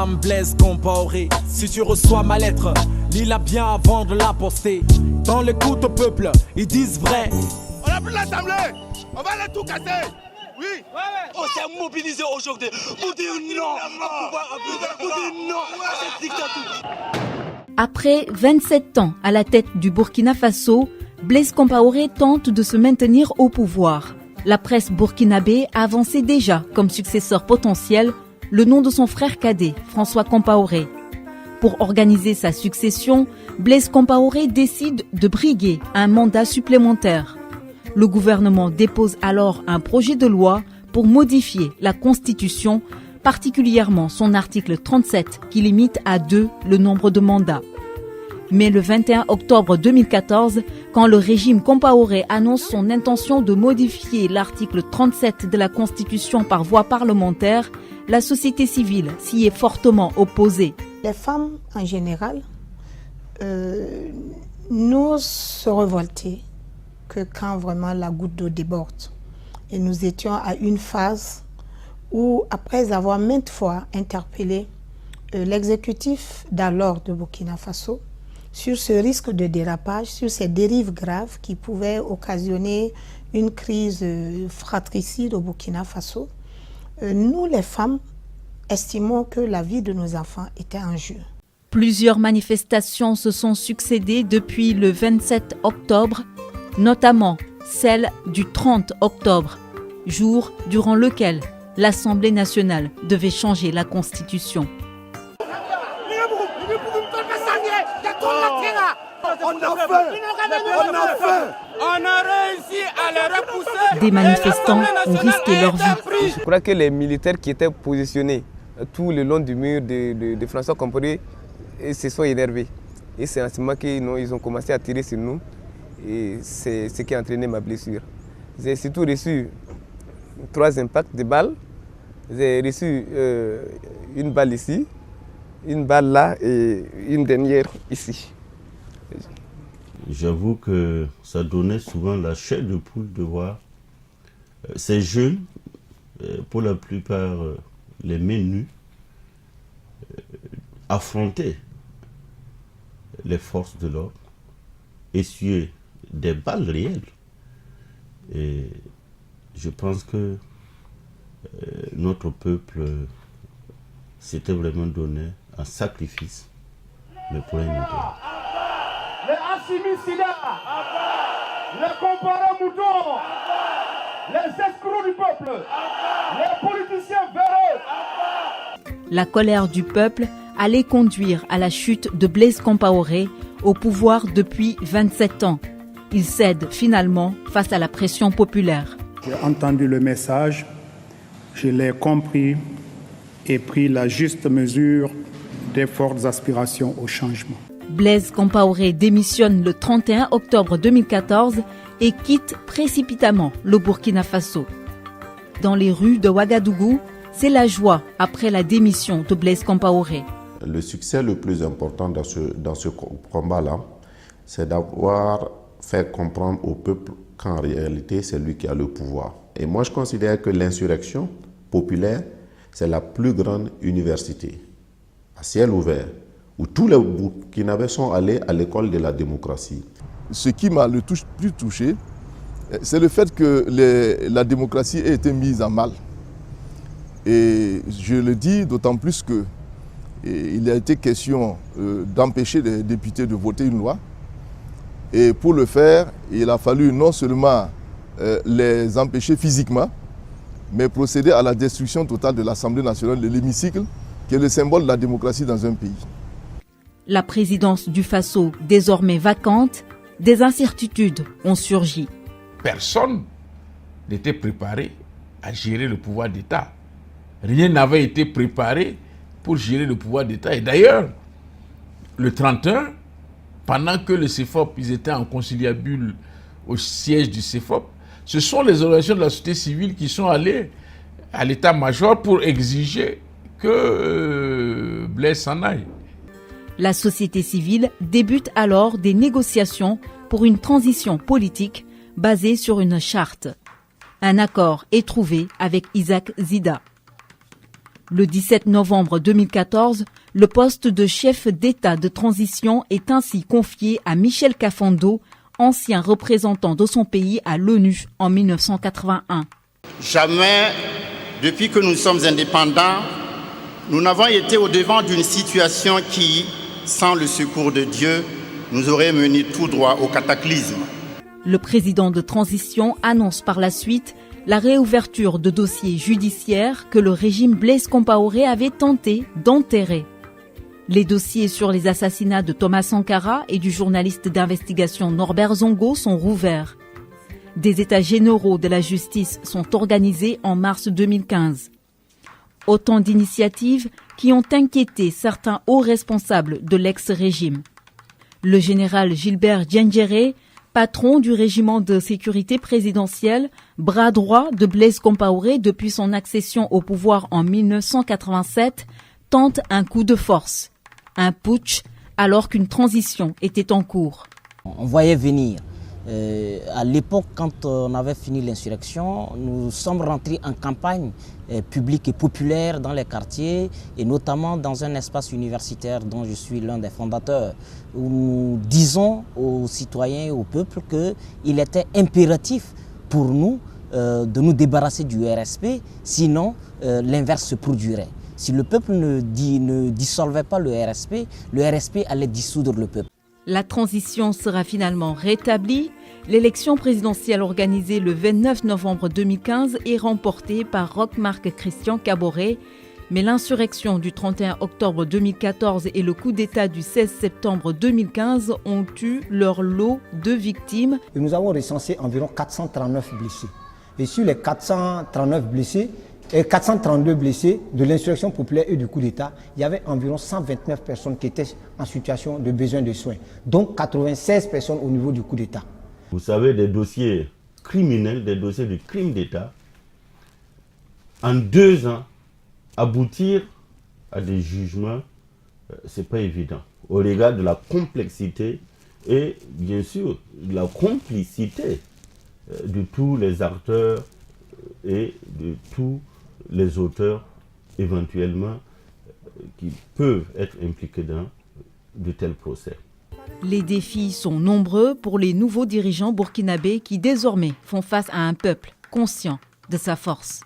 Madame Blaise Compaoré, si tu reçois ma lettre, lis-la bien avant de la poster. Dans l'écoute au peuple, ils disent vrai. On a pris l'Assemblée, on va les tout casser. Oui, on s'est mobilisé aujourd'hui pour dire non au pouvoir, pour dire non à cette dictature. Après 27 ans à la tête du Burkina Faso, Blaise Compaoré tente de se maintenir au pouvoir. La presse burkinabé a avancé déjà comme successeur potentiel le nom de son frère cadet, François Compaoré. Pour organiser sa succession, Blaise Compaoré décide de briguer un mandat supplémentaire. Le gouvernement dépose alors un projet de loi pour modifier la Constitution, particulièrement son article 37 qui limite à 2 le nombre de mandats. Mais le 21 octobre 2014, quand le régime Compaoré annonce son intention de modifier l'article 37 de la Constitution par voie parlementaire, la société civile s'y est fortement opposée. Les femmes en général n'osent se révolter que quand vraiment la goutte d'eau déborde. Et nous étions à une phase où, après avoir maintes fois interpellé l'exécutif d'alors de Burkina Faso sur ce risque de dérapage, sur ces dérives graves qui pouvaient occasionner une crise fratricide au Burkina Faso, nous les femmes estimons que la vie de nos enfants était en jeu. Plusieurs manifestations se sont succédées depuis le 27 octobre, notamment celle du 30 octobre, jour durant lequel l'Assemblée nationale devait changer la Constitution. On a réussi à les repousser. Des manifestants ont risqué leur vie. Je crois que les militaires qui étaient positionnés tout le long du mur de François Compaoré se sont énervés. Et c'est en ce moment qu'ils ont commencé à tirer sur nous. Et c'est ce qui a entraîné ma blessure. J'ai surtout reçu 3 impacts de balles. J'ai reçu une balle ici, une balle là et une dernière ici. J'avoue que ça donnait souvent la chair de poule de voir ces jeunes, pour la plupart les mains nues, affronter les forces de l'ordre, essuyer des balles réelles. Et je pense que notre peuple s'était vraiment donné un sacrifice, mais pour un idéal. Les Assimi Sida, les Compaoré Moutons, les escrocs du peuple, les politiciens véreux. La colère du peuple allait conduire à la chute de Blaise Compaoré au pouvoir depuis 27 ans. Il cède finalement face à la pression populaire. J'ai entendu le message, je l'ai compris et pris la juste mesure des fortes aspirations au changement. Blaise Compaoré démissionne le 31 octobre 2014 et quitte précipitamment le Burkina Faso. Dans les rues de Ouagadougou, c'est la joie après la démission de Blaise Compaoré. Le succès le plus important dans ce combat-là, c'est d'avoir fait comprendre au peuple qu'en réalité, c'est lui qui a le pouvoir. Et moi, je considère que l'insurrection populaire, c'est la plus grande université, à ciel ouvert, où tous les Burkinabés sont allés à l'école de la démocratie. Ce qui m'a le plus touché, c'est le fait que la démocratie ait été mise en mal. Et je le dis d'autant plus qu'il a été question d'empêcher les députés de voter une loi. Et pour le faire, il a fallu non seulement les empêcher physiquement, mais procéder à la destruction totale de l'Assemblée nationale, de l'hémicycle, qui est le symbole de la démocratie dans un pays. La présidence du Faso, désormais vacante, des incertitudes ont surgi. Personne n'était préparé à gérer le pouvoir d'État. Rien n'avait été préparé pour gérer le pouvoir d'État. Et d'ailleurs, le 31, pendant que le CEFOP, ils étaient en conciliabule au siège du CEFOP, ce sont les organisations de la société civile qui sont allées à l'état-major pour exiger que Blaise s'en aille. La société civile débute alors des négociations pour une transition politique basée sur une charte. Un accord est trouvé avec Isaac Zida. Le 17 novembre 2014, le poste de chef d'État de transition est ainsi confié à Michel Kafando, ancien représentant de son pays à l'ONU en 1981. Jamais, depuis que nous sommes indépendants, nous n'avons été au-devant d'une situation qui, sans le secours de Dieu, nous aurait mené tout droit au cataclysme. Le président de transition annonce par la suite la réouverture de dossiers judiciaires que le régime Blaise Compaoré avait tenté d'enterrer. Les dossiers sur les assassinats de Thomas Sankara et du journaliste d'investigation Norbert Zongo sont rouverts. Des états généraux de la justice sont organisés en mars 2015. Autant d'initiatives qui ont inquiété certains hauts responsables de l'ex-régime. Le général Gilbert Diendéré, patron du régiment de sécurité présidentielle, bras droit de Blaise Compaoré depuis son accession au pouvoir en 1987, tente un coup de force, un putsch, alors qu'une transition était en cours. On voyait venir. À l'époque, quand on avait fini l'insurrection, nous sommes rentrés en campagne publique et populaire dans les quartiers et notamment dans un espace universitaire dont je suis l'un des fondateurs, où nous disons aux citoyens et au peuple qu'il était impératif pour nous de nous débarrasser du RSP, sinon l'inverse se produirait. Si le peuple ne dissolvait pas le RSP allait dissoudre le peuple. La transition sera finalement rétablie. L'élection présidentielle organisée le 29 novembre 2015 est remportée par Roch-Marc Christian Kaboré. Mais l'insurrection du 31 octobre 2014 et le coup d'État du 16 septembre 2015 ont eu leur lot de victimes. Et nous avons recensé environ 439 blessés. Et sur les 439 blessés, et 432 blessés de l'insurrection populaire et du coup d'État, il y avait environ 129 personnes qui étaient en situation de besoin de soins, donc 96 personnes au niveau du coup d'État. Vous savez, des dossiers criminels, des dossiers de crimes d'État, en 2 ans, aboutir à des jugements, ce n'est pas évident. Au regard de la complexité et bien sûr de la complicité de tous les acteurs et de tous les auteurs éventuellement qui peuvent être impliqués dans de tels procès. Les défis sont nombreux pour les nouveaux dirigeants burkinabés qui désormais font face à un peuple conscient de sa force.